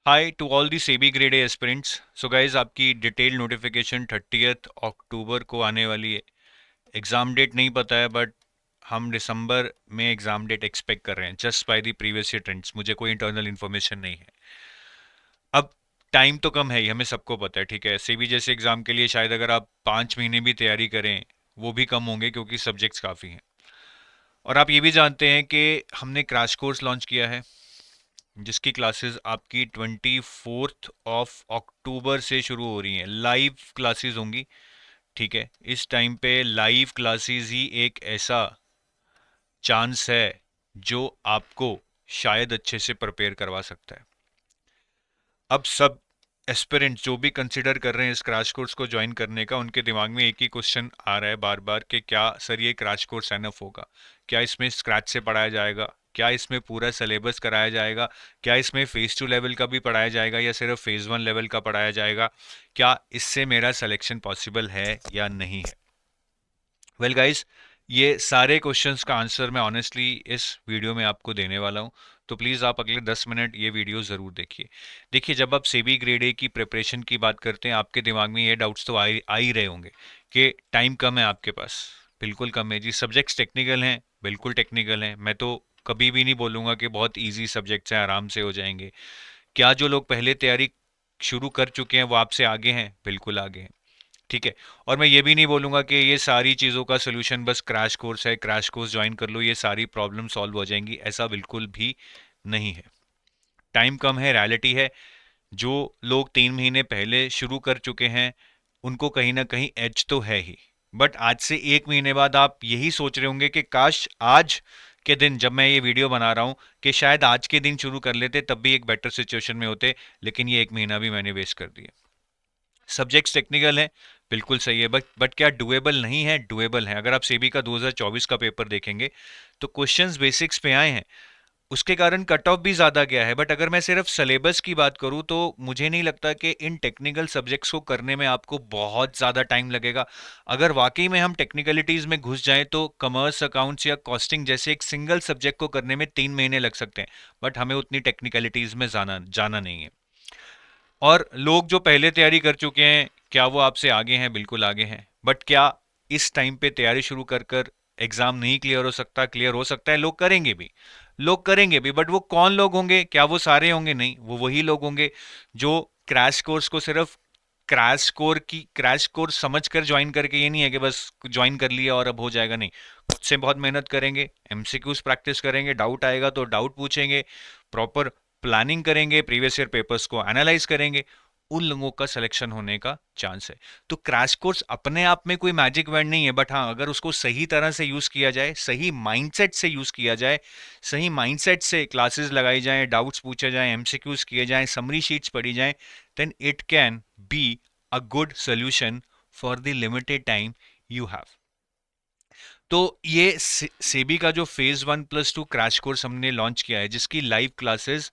Hi to all the SEBI grade A aspirants. So guys, आपकी detail notification 30th October को आने वाली है। एग्ज़ाम डेट नहीं पता है, बट हम दिसंबर में एग्ज़ाम डेट एक्सपेक्ट कर रहे हैं just by the previous year trends. मुझे कोई इंटरनल इन्फॉर्मेशन नहीं है। अब टाइम तो कम है ही, हमें सबको पता है, ठीक है। सेबी जैसे एग्ज़ाम के लिए शायद अगर आप 5 महीने भी तैयारी करें वो भी कम होंगे, क्योंकि सब्जेक्ट्स काफ़ी हैं। और आप ये भी जानते हैं कि हमने क्रैश कोर्स लॉन्च किया है, जिसकी क्लासेस आपकी 24 अक्टूबर से शुरू हो रही हैं। लाइव क्लासेस होंगी, ठीक है। इस टाइम पे लाइव क्लासेस ही एक ऐसा चांस है जो आपको शायद अच्छे से प्रिपेयर करवा सकता है। अब सब एस्पिरेंट्स जो भी कंसिडर कर रहे हैं इस क्रैश कोर्स को ज्वाइन करने का, उनके दिमाग में एक ही क्वेश्चन आ रहा है बार बार कि क्या सर ये क्रैश कोर्स एनफ होगा? क्या इसमें स्क्रैच से पढ़ाया जाएगा? क्या इसमें पूरा सिलेबस कराया जाएगा? क्या इसमें फेज 2 लेवल का भी पढ़ाया जाएगा या सिर्फ फेज 1 लेवल का पढ़ाया जाएगा? क्या इससे मेरा सिलेक्शन पॉसिबल है या नहीं है? वेल गाइस, ये सारे क्वेश्चंस का आंसर मैं ऑनेस्टली इस वीडियो में आपको देने वाला हूँ। तो प्लीज़ आप अगले 10 मिनट ये वीडियो ज़रूर देखिए। देखिए, जब आप सेबी ग्रेड ए की प्रिपरेशन की बात करते हैं, आपके दिमाग में ये डाउट्स तो आ ही रहे होंगे कि टाइम कम है आपके पास। बिल्कुल कम है जी। सब्जेक्ट्स टेक्निकल हैं, बिल्कुल टेक्निकल हैं। मैं तो कभी भी नहीं बोलूँगा कि बहुत ईजी सब्जेक्ट्स हैं, आराम से हो जाएंगे। क्या जो लोग पहले तैयारी शुरू कर चुके हैं वो आपसे आगे हैं? बिल्कुल आगे हैं, ठीक है। और मैं ये भी नहीं बोलूंगा कि ये सारी चीज़ों का सोल्यूशन बस क्रैश कोर्स है, क्रैश कोर्स ज्वाइन कर लो ये सारी प्रॉब्लम सॉल्व हो जाएंगी, ऐसा बिल्कुल भी नहीं है। टाइम कम है, रियलिटी है। जो लोग 3 महीने पहले शुरू कर चुके हैं उनको कहीं ना कहीं एज तो है ही। बट आज से 1 महीने बाद आप यही सोच रहे होंगे कि काश आज के दिन, जब मैं ये वीडियो बना रहा हूँ, कि शायद आज के दिन शुरू कर लेते तब भी एक बेटर सिचुएशन में होते। लेकिन ये 1 महीना भी मैंने वेस्ट कर दिया। सब्जेक्ट्स टेक्निकल हैं, बिल्कुल सही है, बट क्या डुएबल नहीं है? डुएबल है। अगर आप सेबी का 2024 का पेपर देखेंगे तो क्वेश्चंस बेसिक्स पे आए हैं, उसके कारण कट ऑफ भी ज़्यादा गया है। बट अगर मैं सिर्फ सिलेबस की बात करूं तो मुझे नहीं लगता कि इन टेक्निकल सब्जेक्ट्स को करने में आपको बहुत ज़्यादा टाइम लगेगा। अगर वाकई में हम टेक्निकलिटीज़ में घुस जाएं तो कॉमर्स, अकाउंट्स या कॉस्टिंग जैसे एक सिंगल सब्जेक्ट को करने में 3 महीने लग सकते हैं। बट हमें उतनी टेक्निकलिटीज़ में जाना जाना नहीं है। और लोग जो पहले तैयारी कर चुके हैं, क्या वो आपसे आगे हैं? बिल्कुल आगे हैं। बट क्या इस टाइम पे तैयारी शुरू कर कर एग्जाम नहीं क्लियर हो सकता? क्लियर हो सकता है, लोग करेंगे भी। लोग करेंगे भी, बट वो कौन लोग होंगे? क्या वो सारे होंगे? नहीं, वो वही लोग होंगे जो क्रैश कोर्स को सिर्फ क्रैश कोर्स समझ कर ज्वाइन करके, ये नहीं है कि बस ज्वाइन कर लिया और अब हो जाएगा, नहीं। खुद से बहुत मेहनत करेंगे, एमसीक्यूज प्रैक्टिस करेंगे, डाउट आएगा तो डाउट पूछेंगे, प्रॉपर प्लानिंग करेंगे, प्रीवियस ईयर पेपर्स को एनालाइज करेंगे, उन लोगों का सिलेक्शन होने का चांस है। तो क्रैश कोर्स अपने आप में कोई मैजिक वर्ड नहीं है, बट हाँ, अगर उसको सही तरह से यूज किया जाए, सही माइंडसेट से यूज किया जाए, सही माइंडसेट से क्लासेस लगाई जाएं, डाउट्स पूछे जाएं, एमसीक्यूज किए जाएं, समरी शीट्स पढ़ी जाएं, then it can be a good solution for the limited time you have. तो ये सेबी का जो फेज 1+2 क्रैश कोर्स हमने लॉन्च किया है, जिसकी लाइव क्लासेस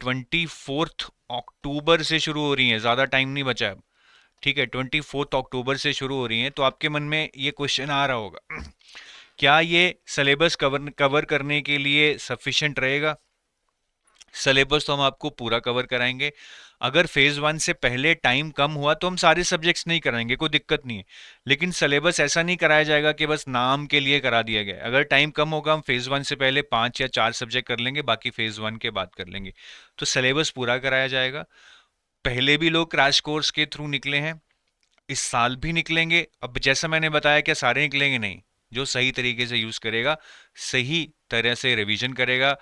24 अक्टूबर से शुरू हो रही हैं, ज़्यादा टाइम नहीं बचा है अब, ठीक है। 24 अक्टूबर से शुरू हो रही हैं। तो आपके मन में ये क्वेश्चन आ रहा होगा, क्या ये सिलेबस कवर कवर करने के लिए सफिशिएंट रहेगा? सिलेबस तो हम आपको पूरा कवर कराएंगे। अगर फेज 1 से पहले टाइम कम हुआ तो हम सारे सब्जेक्ट्स नहीं कराएंगे, कोई दिक्कत नहीं है। लेकिन सिलेबस ऐसा नहीं कराया जाएगा कि बस नाम के लिए करा दिया गया। अगर टाइम कम होगा हम फेज 1 से पहले 5 या 4 सब्जेक्ट कर लेंगे, बाकी फेज 1 के बाद कर लेंगे। तो सिलेबस पूरा कराया जाएगा। पहले भी लोग क्रैश कोर्स के थ्रू निकले हैं, इस साल भी निकलेंगे। अब जैसा मैंने बताया, क्या सारे निकलेंगे? नहीं। जो सही तरीके से यूज करेगा, सही तरह से रिवीजन करेगा,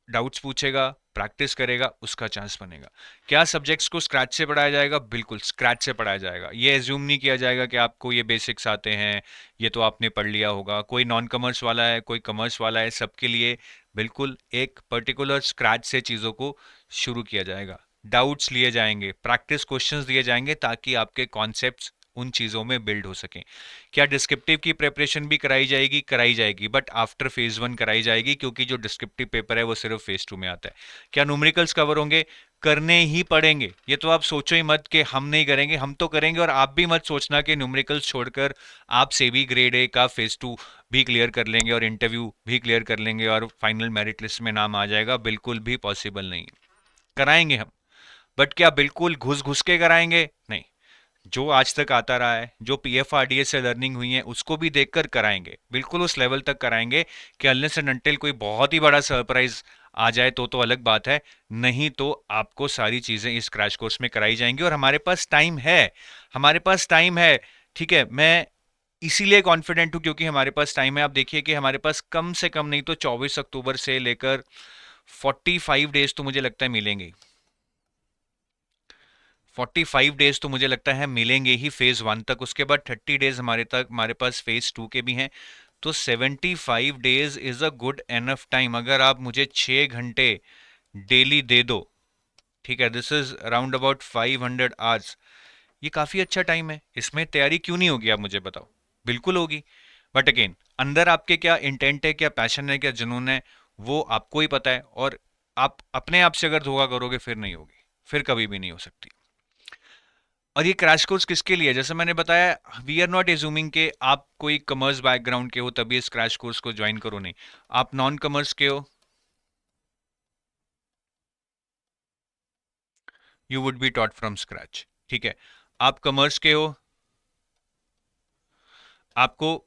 डाउट्स पूछेगा, प्रैक्टिस करेगा, उसका चांस बनेगा। क्या सब्जेक्ट्स को स्क्रैच से पढ़ाया जाएगा? बिल्कुल स्क्रैच से पढ़ाया जाएगा। ये एज्यूम नहीं किया जाएगा कि आपको ये बेसिक्स आते हैं, ये तो आपने पढ़ लिया होगा। कोई नॉन कॉमर्स वाला है, कोई कॉमर्स वाला है, सबके लिए बिल्कुल एक पर्टिकुलर स्क्रैच से चीज़ों को शुरू किया जाएगा। डाउट्स लिए जाएंगे, प्रैक्टिस क्वेश्चंस दिए जाएंगे, ताकि आपके कॉन्सेप्ट्स उन चीज़ों में बिल्ड हो सकें। क्या डिस्क्रिप्टिव की प्रिपरेशन भी कराई जाएगी? कराई जाएगी, बट आफ्टर फेज 1 कराई जाएगी, क्योंकि जो डिस्क्रिप्टिव पेपर है वो सिर्फ फेज 2 में आता है। क्या न्यूमेरिकल्स कवर होंगे? करने ही पड़ेंगे। ये तो आप सोचो ही मत कि हम नहीं करेंगे, हम तो करेंगे। और आप भी मत सोचना कि न्यूमेरिकल्स छोड़कर आप सेबी ग्रेड ए का फेज 2 भी क्लियर कर लेंगे और इंटरव्यू भी क्लियर कर लेंगे और फाइनल मेरिट लिस्ट में नाम आ जाएगा। बिल्कुल भी पॉसिबल नहीं है। कराएंगे हम, बट क्या बिल्कुल घुस घुस के कराएंगे? नहीं। जो आज तक आता रहा है, जो पीएफआरडीए से लर्निंग हुई है, उसको भी देखकर कराएंगे, बिल्कुल उस लेवल तक कराएंगे कि अनलेस एंड अनटिल कोई बहुत ही बड़ा सरप्राइज आ जाए तो अलग बात है। नहीं तो आपको सारी चीजें इस क्रैश कोर्स में कराई जाएंगी, और हमारे पास टाइम है, हमारे पास टाइम है। ठीक है, मैं इसीलिए कॉन्फिडेंट हूं क्योंकि हमारे पास टाइम है। आप देखिए कि हमारे पास कम से कम नहीं तो 24 अक्टूबर से लेकर 45 डेज तो मुझे लगता है मिलेंगे। 45 डेज तो मुझे लगता है मिलेंगे ही फेज 1 तक। उसके बाद 30 डेज हमारे पास फेज 2 के भी हैं। तो 75 days is a good enough time. अगर आप मुझे 6 घंटे डेली दे दो, ठीक है, this is around about 500 hours. ये काफी अच्छा टाइम है, इसमें तैयारी क्यों नहीं होगी आप मुझे बताओ? बिल्कुल होगी। बट अगेन, अंदर आपके क्या इंटेंट है, क्या पैशन है, क्या जुनून है, वो आपको ही पता है। और आप अपने आप से अगर धोखा करोगे फिर नहीं होगी, फिर कभी भी नहीं हो सकती। और ये क्रैश कोर्स किसके लिए? जैसे मैंने बताया, वी आर नॉट एज्यूमिंग के आप कोई कॉमर्स बैकग्राउंड के हो तभी इस क्रैश कोर्स को ज्वाइन करो, नहीं। आप नॉन कॉमर्स के हो, you would be taught from scratch. ठीक है, आप कॉमर्स के हो, आपको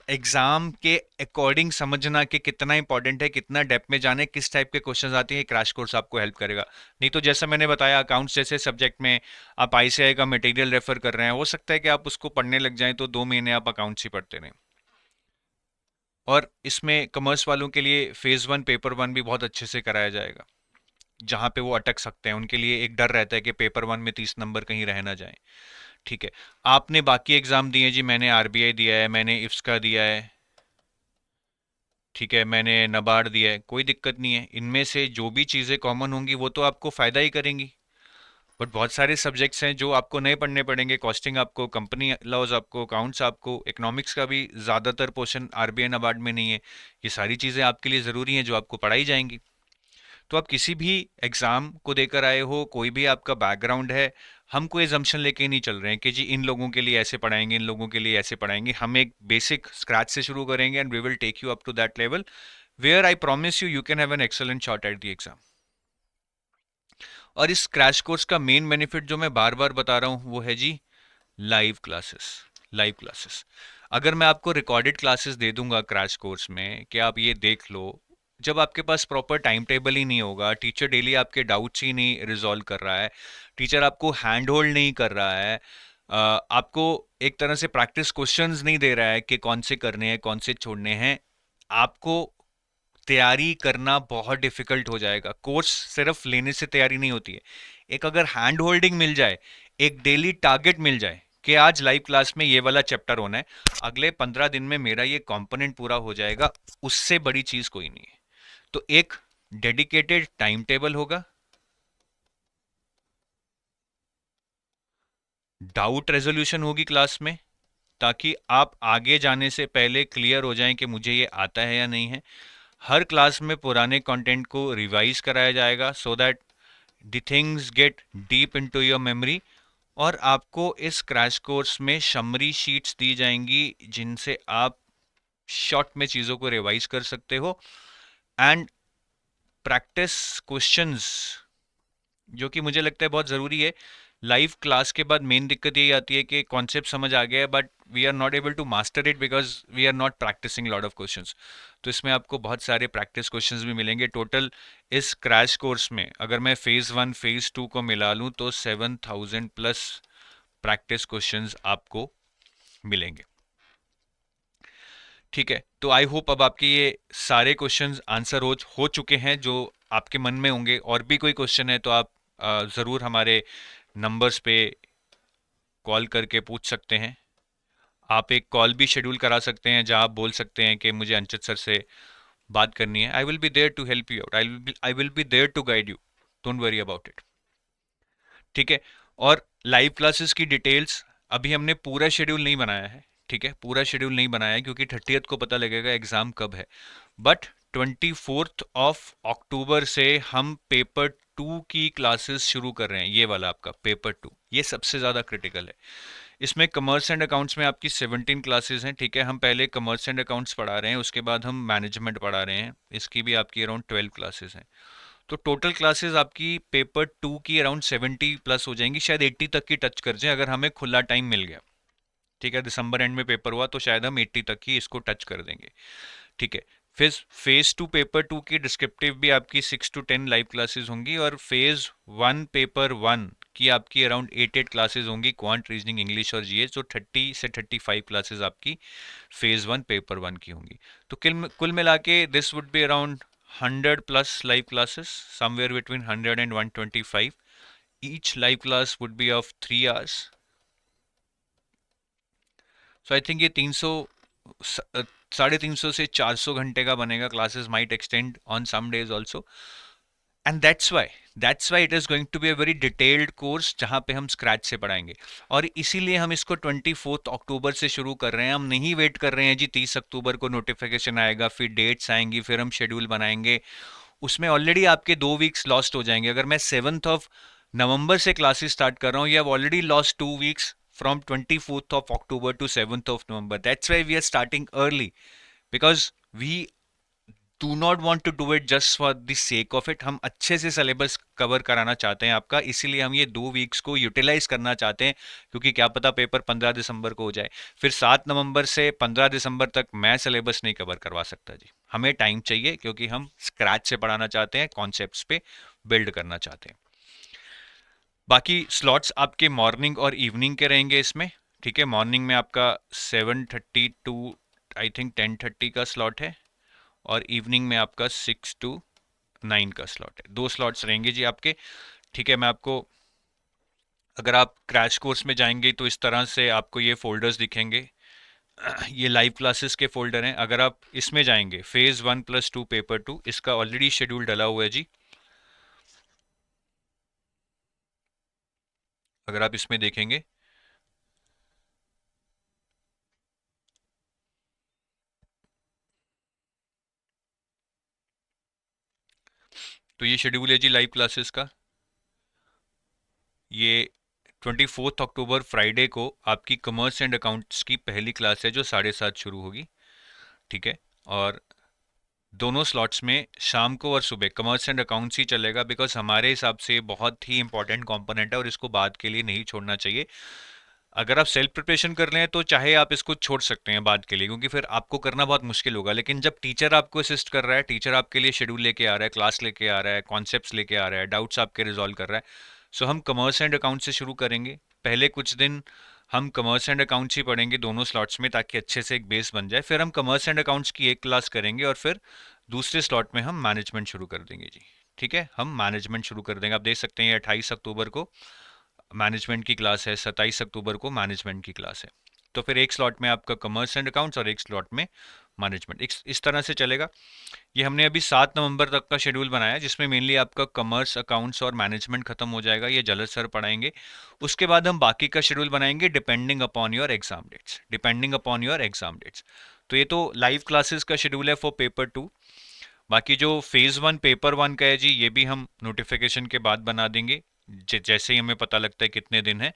एग्जाम के अकॉर्डिंग समझना कि कितना इंपॉर्टेंट है, कितना डेप्थ में जाने, किस टाइप के क्वेश्चंस आते हैं, क्रैश कोर्स आपको हेल्प करेगा। नहीं तो जैसा मैंने बताया, अकाउंट्स जैसे सब्जेक्ट में आप आईसीआई का मटेरियल रेफर कर रहे हैं, हो सकता है कि आप उसको पढ़ने लग जाएं तो 2 महीने आप अकाउंट्स ही पढ़ते रहें। और इसमें कॉमर्स वालों के लिए फेज 1 पेपर 1 भी बहुत अच्छे से कराया जाएगा। जहां पे वो अटक सकते हैं उनके लिए एक डर रहता है कि पेपर 1 में 30 नंबर कहीं रह ना जाए। ठीक है, आपने बाकी एग्जाम दिए जी, मैंने आरबीआई दिया है, मैंने इफ्स का दिया है, ठीक है, मैंने नबार्ड दिया है, कोई दिक्कत नहीं है। इनमें से जो भी चीज़ें कॉमन होंगी वो तो आपको फ़ायदा ही करेंगी। बट बहुत सारे सब्जेक्ट्स हैं जो आपको नए पढ़ने पड़ेंगे। कॉस्टिंग आपको, कंपनी लॉज आपको, अकाउंट्स आपको, इकोनॉमिक्स का भी ज़्यादातर पोर्शन आरबीआई नबार्ड में नहीं है। ये सारी चीज़ें आपके लिए ज़रूरी हैं जो आपको पढ़ाई जाएंगी। तो आप किसी भी एग्जाम को देकर आए हो, कोई भी आपका बैकग्राउंड है, हम कोई एजम्पशन लेके नहीं चल रहे हैं कि जी इन लोगों के लिए ऐसे पढ़ाएंगे, इन लोगों के लिए ऐसे पढ़ाएंगे। हम एक बेसिक स्क्रैच से शुरू करेंगे and we will take you up to that level where I promise you you can have an excellent shot at the exam. और इस क्रैश कोर्स का मेन बेनिफिट जो मैं बार बार बता रहा हूँ वो है जी लाइव क्लासेस। लाइव क्लासेस, अगर मैं आपको रिकॉर्डेड क्लासेस दे दूंगा क्रैश कोर्स में कि आप ये देख लो, जब आपके पास प्रॉपर टाइम टेबल ही नहीं होगा, टीचर डेली आपके डाउट्स ही नहीं रिजॉल्व कर रहा है, टीचर आपको हैंड होल्ड नहीं कर रहा है, आपको एक तरह से प्रैक्टिस क्वेश्चंस नहीं दे रहा है कि कौन से करने हैं कौन से छोड़ने हैं, आपको तैयारी करना बहुत डिफिकल्ट हो जाएगा। कोर्स सिर्फ लेने से तैयारी नहीं होती है। एक अगर हैंड होल्डिंग मिल जाए, एक डेली टारगेट मिल जाए कि आज लाइव क्लास में ये वाला चैप्टर होना है, अगले 15 दिन में मेरा ये कंपोनेंट पूरा हो जाएगा, उससे बड़ी चीज कोई नहीं है। तो एक डेडिकेटेड टाइम टेबल होगा, डाउट रेजोल्यूशन होगी क्लास में, ताकि आप आगे जाने से पहले क्लियर हो जाएं कि मुझे ये आता है या नहीं है। हर क्लास में पुराने कंटेंट को रिवाइज कराया जाएगा so that the things get deep into your memory. और आपको इस क्रैश कोर्स में समरी शीट्स दी जाएंगी जिनसे आप शॉर्ट में चीज़ों को रिवाइज कर सकते हो। एंड प्रैक्टिस क्वेश्चंस, जो कि मुझे लगता है बहुत ज़रूरी है। लाइव क्लास के बाद मेन दिक्कत यही आती है कि कॉन्सेप्ट समझ आ गया है but we are not able to master it because we are not practicing lot of questions. तो इसमें आपको बहुत सारे प्रैक्टिस क्वेश्चंस भी मिलेंगे। टोटल इस क्रैश कोर्स में अगर मैं फेज 1 फेज 2 को मिला लूँ तो 7,000+ प्रैक्टिस क्वेश्चंस आपको मिलेंगे। ठीक है, तो आई होप अब आपके ये सारे क्वेश्चंस आंसर हो चुके हैं जो आपके मन में होंगे। और भी कोई क्वेश्चन है तो आप ज़रूर हमारे नंबर्स पे कॉल करके पूछ सकते हैं। आप एक कॉल भी शेड्यूल करा सकते हैं जहां आप बोल सकते हैं कि मुझे अंचित सर से बात करनी है। I will be there to help you out, I will be there to guide you, don't worry about it. ठीक है, और लाइव क्लासेस की डिटेल्स अभी हमने पूरा शेड्यूल नहीं बनाया है। ठीक है, पूरा शेड्यूल नहीं बनाया है क्योंकि 30th को पता लगेगा एग्जाम कब है। बट 24 अक्टूबर से हम पेपर 2 की क्लासेस शुरू कर रहे हैं। ये वाला आपका पेपर 2 ये सबसे ज़्यादा क्रिटिकल है। इसमें कॉमर्स एंड अकाउंट्स में आपकी 17 क्लासेस हैं। ठीक है, हम पहले कॉमर्स एंड अकाउंट्स पढ़ा रहे हैं, उसके बाद हम मैनेजमेंट पढ़ा रहे हैं, इसकी भी आपकी अराउंड 12 क्लासेस हैं। तो टोटल क्लासेस आपकी पेपर 2 की अराउंड 70 प्लस हो जाएंगी, शायद 80 तक की टच कर जाए अगर हमें खुला टाइम मिल गया। ठीक है, दिसंबर एंड में पेपर हुआ तो शायद हम 80 तक ही इसको टच कर देंगे। ठीक है, फिर फेज 2 पेपर 2 की डिस्क्रिप्टिव भी आपकी 6 to 10 लाइव क्लासेस होंगी, और फेज 1 पेपर 1 की आपकी अराउंड 8 क्लासेस होंगी, क्वांट, रीजनिंग, इंग्लिश और जीएस, जो 30 से 35 क्लासेस आपकी फेज 1 पेपर 1 की होंगी। तो कुल मिला के this would be around 100 plus live classes, somewhere between 100 and 125। Each live class would be of 3 hours। So I think ये 300, 350 से 400 घंटे का बनेगा। Classes might extend on some days also, and that's why it is going to be a very detailed course जहाँ पे हम scratch से पढ़ाएंगे। और इसीलिए हम इसको 24 अक्टूबर से शुरू कर रहे हैं। हम नहीं वेट कर रहे हैं जी 30 अक्टूबर को नोटिफिकेशन आएगा, फिर डेट्स आएंगी, फिर हम शेड्यूल बनाएंगे। उसमें ऑलरेडी आपके 2 वीक्स लॉस्ट हो जाएंगे। अगर मैं 7 नवंबर से क्लासेस स्टार्ट कर रहा हूँ, you have already lost 2 weeks from 24th of October to 7th of November. That's why we are starting early, because we do not want to do it just for the sake of it. हम अच्छे से syllabus cover कराना चाहते हैं आपका, इसीलिए हम ये 2 वीक्स को यूटिलाइज करना चाहते हैं, क्योंकि क्या पता पेपर 15 दिसंबर को हो जाए, फिर 7 नवंबर से 15 दिसंबर तक मैं सिलेबस नहीं कवर करवा सकता जी। हमें टाइम चाहिए, क्योंकि हम स्क्रैच से पढ़ाना चाहते हैं, कॉन्सेप्ट्स पे बिल्ड करना चाहते हैं। बाकी स्लॉट्स आपके मॉर्निंग और इवनिंग के रहेंगे इसमें। ठीक है, मॉर्निंग में आपका 7:30 टू आई थिंक 10:30 का स्लॉट है, और इवनिंग में आपका 6 to 9 का स्लॉट है। 2 स्लॉट्स रहेंगे जी आपके। ठीक है, मैं आपको, अगर आप क्रैश कोर्स में जाएंगे तो इस तरह से आपको ये फोल्डर्स दिखेंगे। ये लाइव क्लासेस के फोल्डर हैं। अगर आप इसमें जाएंगे फेज 1+2 पेपर 2, इसका ऑलरेडी शेड्यूल डला हुआ है जी। अगर आप इसमें देखेंगे तो ये शेड्यूल है जी लाइव क्लासेस का। ये 24 अक्टूबर फ्राइडे को आपकी कॉमर्स एंड अकाउंट्स की पहली क्लास है, जो 7:30 शुरू होगी। ठीक है, और दोनों स्लॉट्स में शाम को और सुबह कॉमर्स एंड अकाउंट्स ही चलेगा, बिकॉज हमारे हिसाब से बहुत ही इंपॉर्टेंट कंपोनेंट है और इसको बाद के लिए नहीं छोड़ना चाहिए। अगर आप सेल्फ प्रिपरेशन कर रहे हैं तो चाहे आप इसको छोड़ सकते हैं बाद के लिए, क्योंकि फिर आपको करना बहुत मुश्किल होगा। लेकिन जब टीचर आपको असिस्ट कर रहा है, टीचर आपके लिए शेड्यूल लेके आ रहा है, क्लास लेके आ रहा है, कॉन्सेप्ट्स लेके आ रहा है, डाउट्स आपके रिजॉल्व कर रहा है, सो हम कॉमर्स एंड अकाउंट से शुरू करेंगे। पहले कुछ दिन हम कॉमर्स एंड अकाउंट्स ही पढ़ेंगे दोनों स्लॉट्स में, ताकि अच्छे से एक बेस बन जाए। फिर हम कॉमर्स एंड अकाउंट्स की एक क्लास करेंगे, और फिर दूसरे स्लॉट में हम मैनेजमेंट शुरू कर देंगे जी। ठीक है, हम मैनेजमेंट शुरू कर देंगे। आप देख सकते हैं ये 28 अक्टूबर को मैनेजमेंट की क्लास है, 27 अक्टूबर को मैनेजमेंट की क्लास है। तो फिर एक स्लॉट में आपका कॉमर्स एंड अकाउंट्स और एक स्लॉट में मैनेजमेंट, इस तरह से चलेगा। ये हमने अभी 7 नवंबर तक का शेड्यूल बनाया है, जिसमें मेनली आपका कॉमर्स, अकाउंट्स और मैनेजमेंट खत्म हो जाएगा, ये जलद सर पढ़ाएंगे। उसके बाद हम बाकी का शेड्यूल बनाएंगे depending upon your exam dates. तो ये तो लाइव क्लासेस का शेड्यूल है फॉर पेपर 2। बाकी जो फेज 1 पेपर 1 का है जी, ये भी हम नोटिफिकेशन के बाद बना देंगे, जैसे ही हमें पता लगता है कितने दिन है।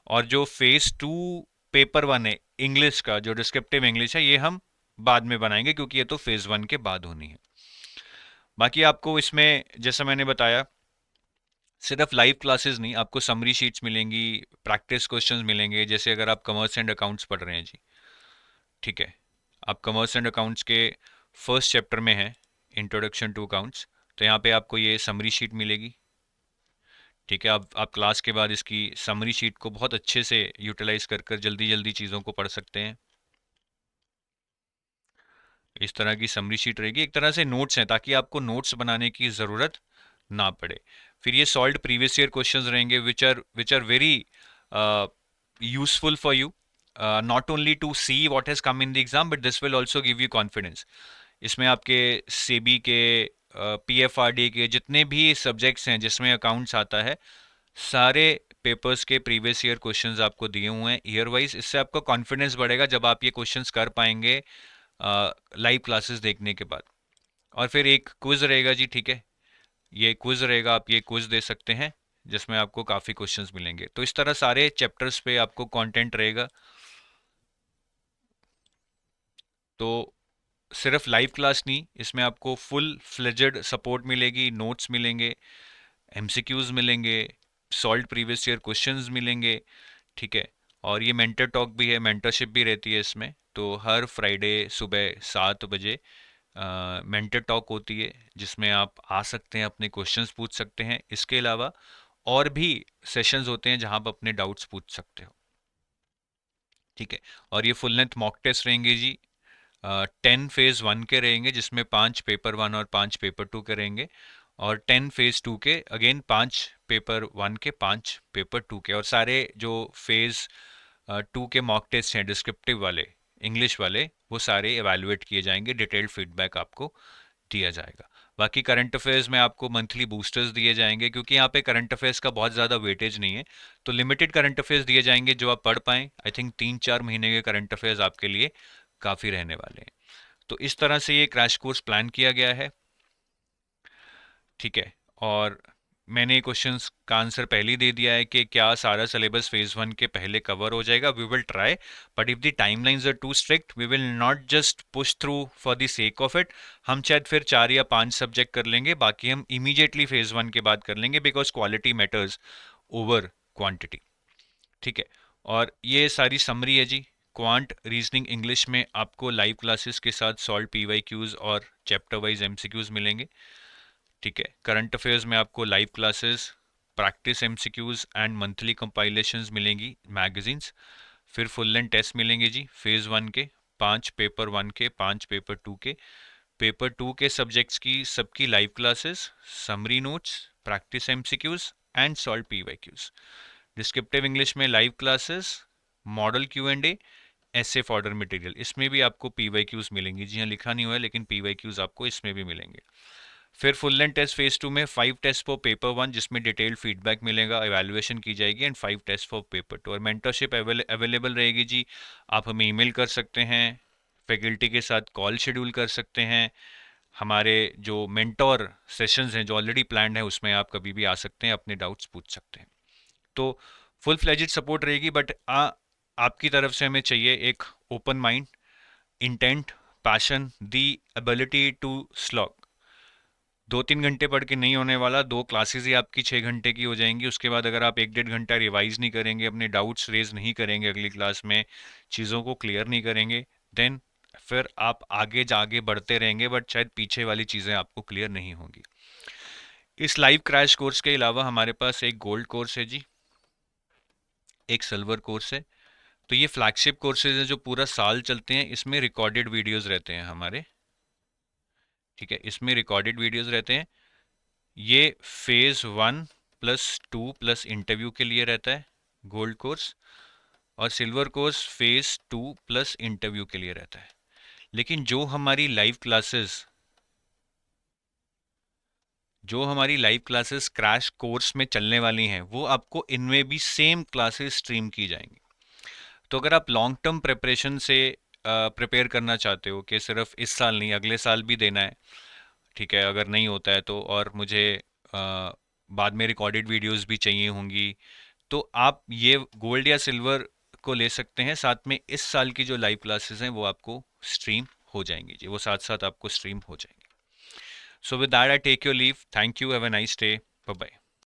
और जो फेज 2 पेपर 1 है इंग्लिश का, जो डिस्क्रिप्टिव इंग्लिश है, ये हम बाद में बनाएंगे, क्योंकि ये तो फेज 1 के बाद होनी है। बाकी आपको इसमें जैसा मैंने बताया, सिर्फ लाइव क्लासेस नहीं, आपको समरी शीट्स मिलेंगी, प्रैक्टिस क्वेश्चंस मिलेंगे। जैसे अगर आप कॉमर्स एंड अकाउंट्स पढ़ रहे हैं जी, ठीक है, आप कॉमर्स एंड अकाउंट्स के फर्स्ट चैप्टर में है इंट्रोडक्शन टू अकाउंट्स, तो यहाँ पे आपको ये समरी शीट मिलेगी। ठीक है, आप क्लास के बाद इसकी समरी शीट को बहुत अच्छे से यूटिलाइज कर कर जल्दी जल्दी चीज़ों को पढ़ सकते हैं। इस तरह की समरी शीट रहेगी, एक तरह से नोट्स हैं, ताकि आपको नोट्स बनाने की ज़रूरत ना पड़े। फिर ये सॉल्व्ड प्रीवियस ईयर क्वेश्चंस रहेंगे, which are very useful for you, not only to see what has come in the exam, but this will also give you confidence. इसमें आपके सेबी के, पीएफआरडी के जितने भी सब्जेक्ट्स हैं जिसमें अकाउंट्स आता है, सारे पेपर्स के प्रीवियस ईयर क्वेश्चंस आपको दिए हुए हैं ईयर वाइज। इससे आपका कॉन्फिडेंस बढ़ेगा जब आप ये क्वेश्चंस कर पाएंगे लाइव क्लासेस देखने के बाद। और फिर एक क्विज रहेगा जी, ठीक है, ये क्विज रहेगा, आप ये क्विज दे सकते हैं, जिसमें आपको काफ़ी क्वेश्चंस मिलेंगे। तो इस तरह सारे चैप्टर्स पे आपको कंटेंट रहेगा। तो सिर्फ लाइव क्लास नहीं, इसमें आपको फुल फ्लेजेड सपोर्ट मिलेगी, नोट्स मिलेंगे, एमसीक्यूज मिलेंगे, सॉल्व प्रीवियस ईयर क्वेश्चंस मिलेंगे, ठीक है। और ये मेंटर टॉक भी है, मेंटरशिप भी रहती है इसमें। तो हर फ्राइडे सुबह 7 बजे मेंटर टॉक होती है, जिसमें आप आ सकते हैं, अपने क्वेश्चंस पूछ सकते हैं। इसके अलावा और भी सेशंस होते हैं जहां आप अपने डाउट्स पूछ सकते हो, ठीक है। और ये फुल लेंथ मॉक टेस्ट रहेंगे जी। 10 फेज 1 के रहेंगे, जिसमें 5 पेपर 1 और 5 पेपर 2 के रहेंगे। और 10 फेज 2 के अगेन 5 पेपर 1 के 5 पेपर 2 के। और सारे जो फेज 2 के मॉक टेस्ट हैं डिस्क्रिप्टिव वाले, इंग्लिश वाले, वो सारे एवेलुएट किए जाएंगे, डिटेल्ड फीडबैक आपको दिया जाएगा। बाकी करंट अफेयर्स में आपको मंथली बूस्टर्स दिए जाएंगे, क्योंकि यहाँ पे करंट अफेयर्स का बहुत ज़्यादा वेटेज नहीं है, तो लिमिटेड करंट अफेयर्स दिए जाएंगे जो आप पढ़ पाएँ। आई थिंक 3-4 महीने के करंट अफेयर्स आपके लिए काफ़ी रहने वाले हैं। तो इस तरह से ये क्रैश कोर्स प्लान किया गया है, ठीक है। और मैंने क्वेश्चंस का आंसर पहले ही दे दिया है कि क्या सारा सिलेबस फेज 1 के पहले कवर हो जाएगा। We will try, but if the timelines are too strict we will not just push through for the sake of it. हम शायद फिर 4 या 5 सब्जेक्ट कर लेंगे, बाकी हम इमीडिएटली फेज 1 के बाद कर लेंगे, because quality matters over quantity, ठीक है। और ये सारी समरी है जी। क्वांट रीजनिंग इंग्लिश में आपको लाइव क्लासेस के साथ सॉल्व पीवाई क्यूज और चैप्टर वाइज एमसीक्यूज मिलेंगे, ठीक है। करंट अफेयर्स में आपको live classes, practice MCQs and monthly compilations मिलेंगी, मैगजीन्स। फिर फुल लेंथ टेस्ट मिलेंगे जी फेज 1 के, 5 पेपर 1 के, 5 पेपर 2 के। पेपर 2 के सब्जेक्ट्स की सबकी live classes, summary notes, practice MCQs and solve PYQs. Descriptive English में लाइव क्लासेस, मॉडल Q&A, ऐसे फॉर्डर मटेरियल, इसमें भी आपको पीवाईक्यूज मिलेंगी। जी हाँ, लिखा नहीं हुआ है लेकिन पीवाईक्यूज आपको इसमें भी मिलेंगे। फिर फुल लेंथ टेस्ट फेज 2 में 5 टेस्ट फॉर पेपर 1, जिसमें डिटेल्ड फीडबैक मिलेगा, एवेलुएशन की जाएगी, एंड 5 टेस्ट फॉर पेपर 2। और मेंटरशिप अवेलेबल रहेगी जी। आप हमें ईमेल कर सकते हैं, फैकल्टी के साथ कॉल शेड्यूल कर सकते हैं। हमारे जो मेंटोर सेशंस हैं जो ऑलरेडी प्लान्ड है, उसमें आप कभी भी आ सकते हैं, अपने डाउट्स पूछ सकते हैं। तो फुल फ्लेजेड सपोर्ट रहेगी, बट आपकी तरफ से हमें चाहिए एक open mind, intent, passion, the ability to slog. 2-3 घंटे पढ़ के नहीं होने वाला, 2 क्लासेस ही आपकी 6 घंटे की हो जाएंगी। उसके बाद अगर आप 1-1.5 घंटा रिवाइज नहीं करेंगे, अपने डाउट्स रेज नहीं करेंगे, अगली क्लास में चीज़ों को क्लियर नहीं करेंगे, देन फिर आप आगे बढ़ते रहेंगे, बट शायद पीछे वाली चीज़ें आपको क्लियर नहीं होंगी। इस लाइव क्रैश कोर्स के अलावा हमारे पास एक गोल्ड कोर्स है जी, एक सिल्वर कोर्स है। तो ये फ्लैगशिप कोर्सेज हैं जो पूरा साल चलते हैं। इसमें रिकॉर्डेड वीडियोस रहते हैं हमारे, ठीक है, इसमें रिकॉर्डेड वीडियोस रहते हैं। ये फेज 1+2+ इंटरव्यू के लिए रहता है गोल्ड कोर्स, और सिल्वर कोर्स फेज 2+ इंटरव्यू के लिए रहता है। लेकिन जो हमारी लाइव क्लासेस क्रैश कोर्स में चलने वाली हैं, वो आपको इनमें भी सेम क्लासेस स्ट्रीम की जाएंगी। तो अगर आप लॉन्ग टर्म प्रिपरेशन से प्रिपेयर करना चाहते हो कि सिर्फ इस साल नहीं अगले साल भी देना है, ठीक है, अगर नहीं होता है तो, और मुझे बाद में रिकॉर्डेड वीडियोस भी चाहिए होंगी, तो आप ये गोल्ड या सिल्वर को ले सकते हैं। साथ में इस साल की जो लाइव क्लासेस हैं वो आपको स्ट्रीम हो जाएंगी जी, वो साथ साथ आपको स्ट्रीम हो जाएंगी। So with that I take your leave, thank you, have a nice day, bye bye.